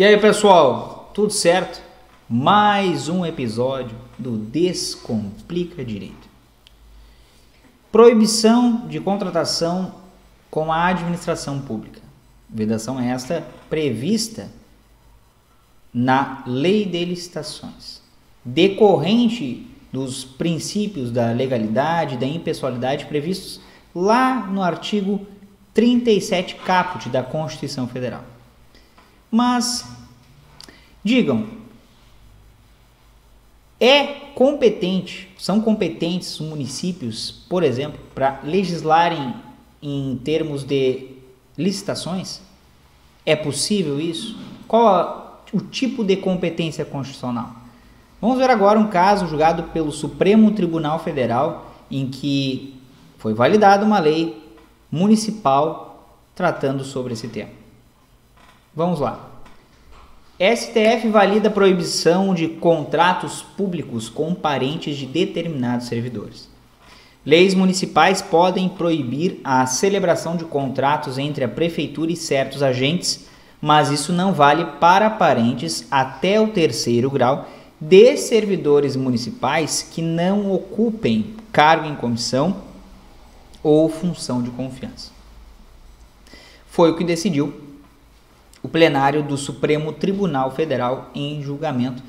E aí, pessoal, tudo certo? Mais um episódio do Descomplica Direito. Proibição de contratação com a administração pública. Vedação esta prevista na Lei de Licitações, decorrente dos princípios da legalidade e da impessoalidade previstos lá no artigo 37 caput da Constituição Federal. Mas, digam, são competentes os municípios, por exemplo, para legislarem em termos de licitações? É possível isso? Qual o tipo de competência constitucional? Vamos ver agora um caso julgado pelo Supremo Tribunal Federal, em que foi validada uma lei municipal tratando sobre esse tema. Vamos lá. STF valida a proibição de contratos públicos com parentes de determinados servidores. Leis municipais podem proibir a celebração de contratos entre a prefeitura e certos agentes, mas isso não vale para parentes até o 3º grau de servidores municipais que não ocupem cargo em comissão ou função de confiança. Foi o que decidiu o plenário do Supremo Tribunal Federal em julgamento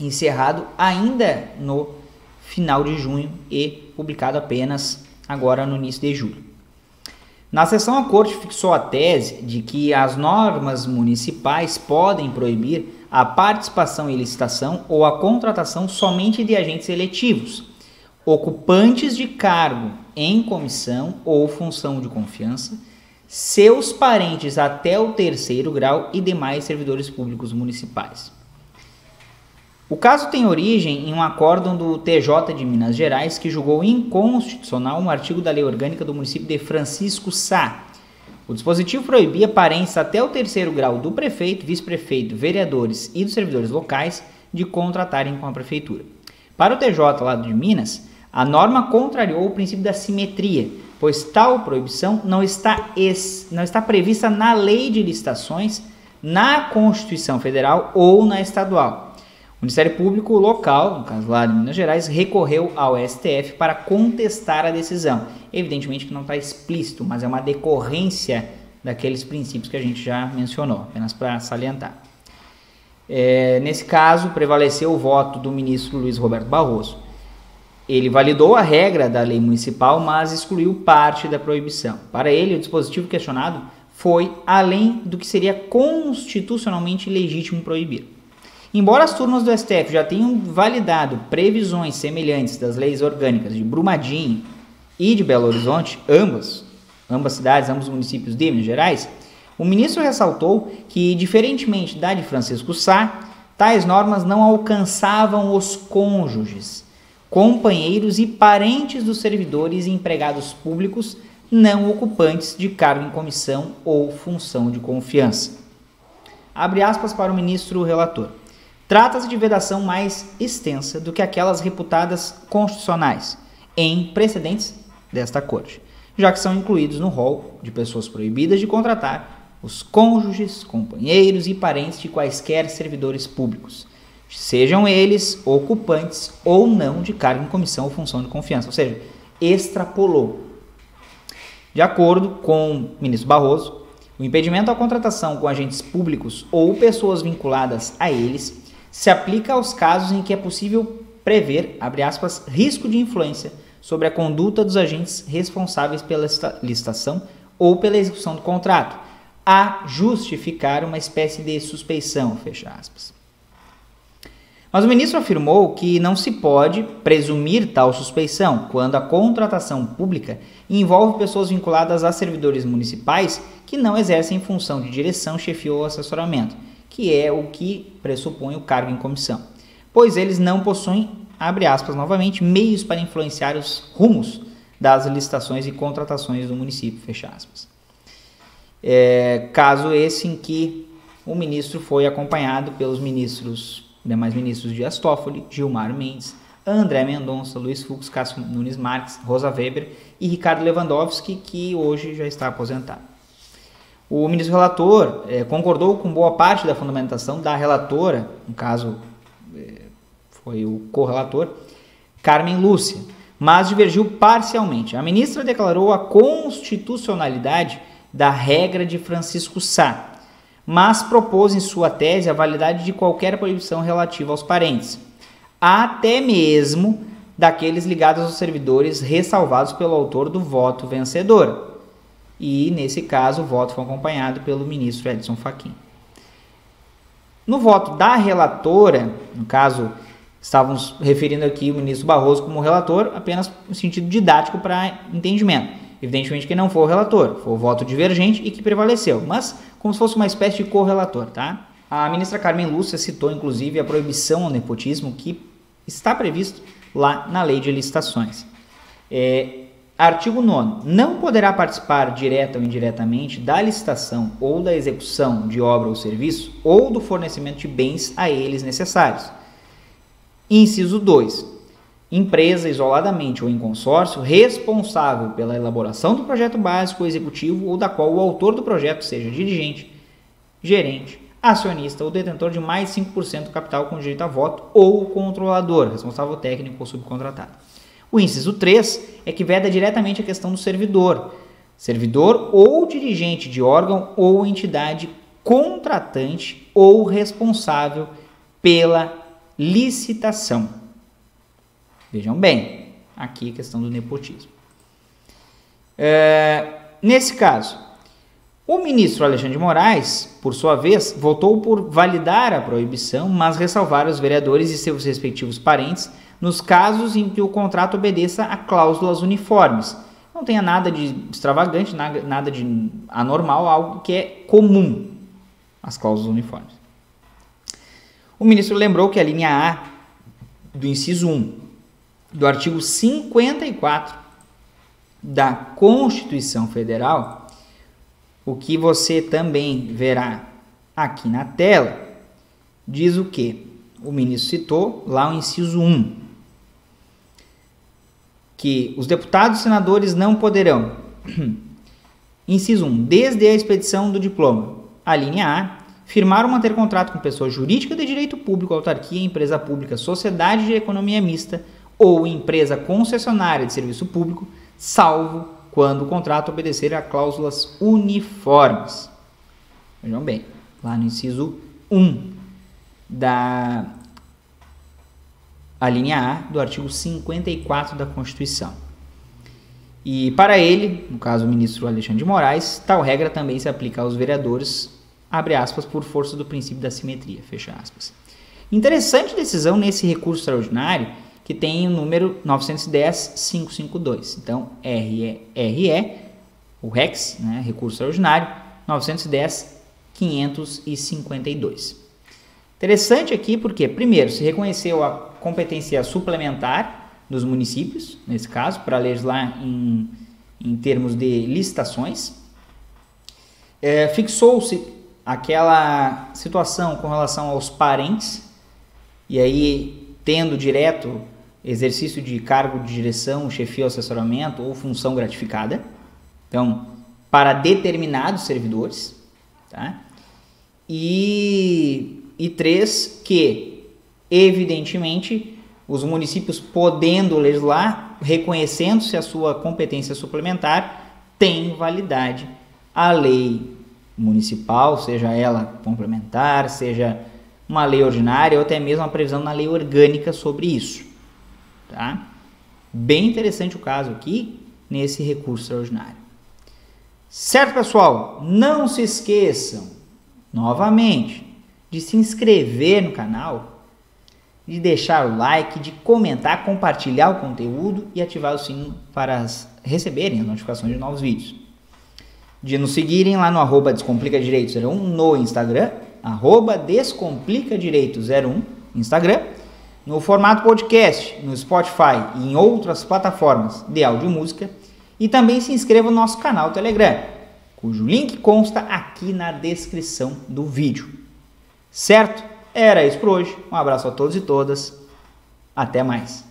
encerrado ainda no final de junho e publicado apenas agora no início de julho. Na sessão, a Corte fixou a tese de que as normas municipais podem proibir a participação em licitação ou a contratação somente de agentes eletivos, ocupantes de cargo em comissão ou função de confiança, seus parentes até o 3º grau e demais servidores públicos municipais. O caso tem origem em um acórdão do TJ de Minas Gerais que julgou inconstitucional um artigo da Lei Orgânica do município de Francisco Sá. O dispositivo proibia parentes até o 3º grau do prefeito, vice-prefeito, vereadores e dos servidores locais de contratarem com a prefeitura. Para o TJ lá de Minas, a norma contrariou o princípio da simetria, pois tal proibição não está prevista na Lei de Licitações, na Constituição Federal ou na estadual. O Ministério Público local, no caso lá de Minas Gerais, recorreu ao STF para contestar a decisão. Evidentemente que não está explícito, mas é uma decorrência daqueles princípios que a gente já mencionou, apenas para salientar. Nesse caso, prevaleceu o voto do ministro Luiz Roberto Barroso. Ele validou a regra da lei municipal, mas excluiu parte da proibição. Para ele, o dispositivo questionado foi além do que seria constitucionalmente legítimo proibir. Embora as turmas do STF já tenham validado previsões semelhantes das leis orgânicas de Brumadinho e de Belo Horizonte, ambas cidades, ambos municípios de Minas Gerais, o ministro ressaltou que, diferentemente da de Francisco Sá, tais normas não alcançavam os cônjuges, companheiros e parentes dos servidores e empregados públicos não ocupantes de cargo em comissão ou função de confiança. Abre aspas para o ministro relator. Trata-se de vedação mais extensa do que aquelas reputadas constitucionais em precedentes desta Corte, já que são incluídos no rol de pessoas proibidas de contratar os cônjuges, companheiros e parentes de quaisquer servidores públicos, sejam eles ocupantes ou não de cargo em comissão ou função de confiança, ou seja, extrapolou. De acordo com o ministro Barroso, o impedimento à contratação com agentes públicos ou pessoas vinculadas a eles se aplica aos casos em que é possível prever, abre aspas, risco de influência sobre a conduta dos agentes responsáveis pela licitação ou pela execução do contrato, a justificar uma espécie de suspeição, fecha aspas. Mas o ministro afirmou que não se pode presumir tal suspeição quando a contratação pública envolve pessoas vinculadas a servidores municipais que não exercem função de direção, chefia ou assessoramento, que é o que pressupõe o cargo em comissão, pois eles não possuem, abre aspas novamente, meios para influenciar os rumos das licitações e contratações do município, fecha aspas. Caso esse em que o ministro foi acompanhado pelos demais ministros Dias Toffoli, Gilmar Mendes, André Mendonça, Luiz Fux, Cássio Nunes Marques, Rosa Weber e Ricardo Lewandowski, que hoje já está aposentado. O ministro relator concordou com boa parte da fundamentação da relatora, no caso foi o correlator, Carmen Lúcia, mas divergiu parcialmente. A ministra declarou a constitucionalidade da regra de Francisco Sá, mas propôs em sua tese a validade de qualquer proibição relativa aos parentes, até mesmo daqueles ligados aos servidores ressalvados pelo autor do voto vencedor. E, nesse caso, o voto foi acompanhado pelo ministro Edson Fachin. No voto da relatora, no caso, estávamos referindo aqui o ministro Barroso como relator, apenas no sentido didático para entendimento. Evidentemente que não foi o relator, foi o voto divergente e que prevaleceu, mas como se fosse uma espécie de correlator, tá? A ministra Carmen Lúcia citou, inclusive, a proibição ao nepotismo que está previsto lá na Lei de Licitações. Artigo 9º. Não poderá participar direta ou indiretamente da licitação ou da execução de obra ou serviço ou do fornecimento de bens a eles necessários. Inciso 2. Empresa isoladamente ou em consórcio responsável pela elaboração do projeto básico ou executivo ou da qual o autor do projeto seja dirigente, gerente, acionista ou detentor de mais de 5% do capital com direito a voto ou controlador, responsável técnico ou subcontratado. O inciso 3 é que veda diretamente a questão do servidor ou dirigente de órgão ou entidade contratante ou responsável pela licitação. Vejam bem, aqui a questão do nepotismo. Nesse caso, o ministro Alexandre de Moraes, por sua vez, votou por validar a proibição, mas ressalvar os vereadores e seus respectivos parentes nos casos em que o contrato obedeça a cláusulas uniformes. Não tenha nada de extravagante, nada de anormal, algo que é comum, as cláusulas uniformes. O ministro lembrou que a linha A do inciso 1 do artigo 54 da Constituição Federal, o que você também verá aqui na tela, diz o que? O ministro citou lá o inciso 1, que os deputados e senadores não poderão, inciso 1, desde a expedição do diploma, a linha A, firmar ou manter contrato com pessoa jurídica de direito público, autarquia, empresa pública, sociedade de economia mista ou empresa concessionária de serviço público, salvo quando o contrato obedecer a cláusulas uniformes. Vejam bem, lá no inciso 1 da linha A do artigo 54 da Constituição. E para ele, no caso o ministro Alexandre de Moraes, tal regra também se aplica aos vereadores, abre aspas, por força do princípio da simetria, fecha aspas. Interessante decisão nesse recurso extraordinário, que tem o número 910.552. Então, RE, o REX, né, recurso extraordinário, 910.552. Interessante aqui porque, primeiro, se reconheceu a competência suplementar dos municípios, nesse caso, para legislar em termos de licitações. Fixou-se aquela situação com relação aos parentes, e aí, tendo direto exercício de cargo de direção, chefia, assessoramento ou função gratificada, então, para determinados servidores, tá? E 3, que, evidentemente, os municípios podendo legislar, reconhecendo-se a sua competência suplementar, tem validade a lei municipal, seja ela complementar, seja uma lei ordinária ou até mesmo uma previsão na lei orgânica sobre isso. Tá? Bem interessante o caso aqui nesse recurso extraordinário. Certo, pessoal? Não se esqueçam, novamente, de se inscrever no canal, de deixar o like, de comentar, compartilhar o conteúdo e ativar o sininho para receberem as notificações de novos vídeos. De nos seguirem lá no @descomplicadireito01 no Instagram, @descomplicadireito01 Instagram, no formato podcast, no Spotify e em outras plataformas de áudio e música, e também se inscreva no nosso canal Telegram, cujo link consta aqui na descrição do vídeo. Certo? Era isso por hoje. Um abraço a todos e todas. Até mais.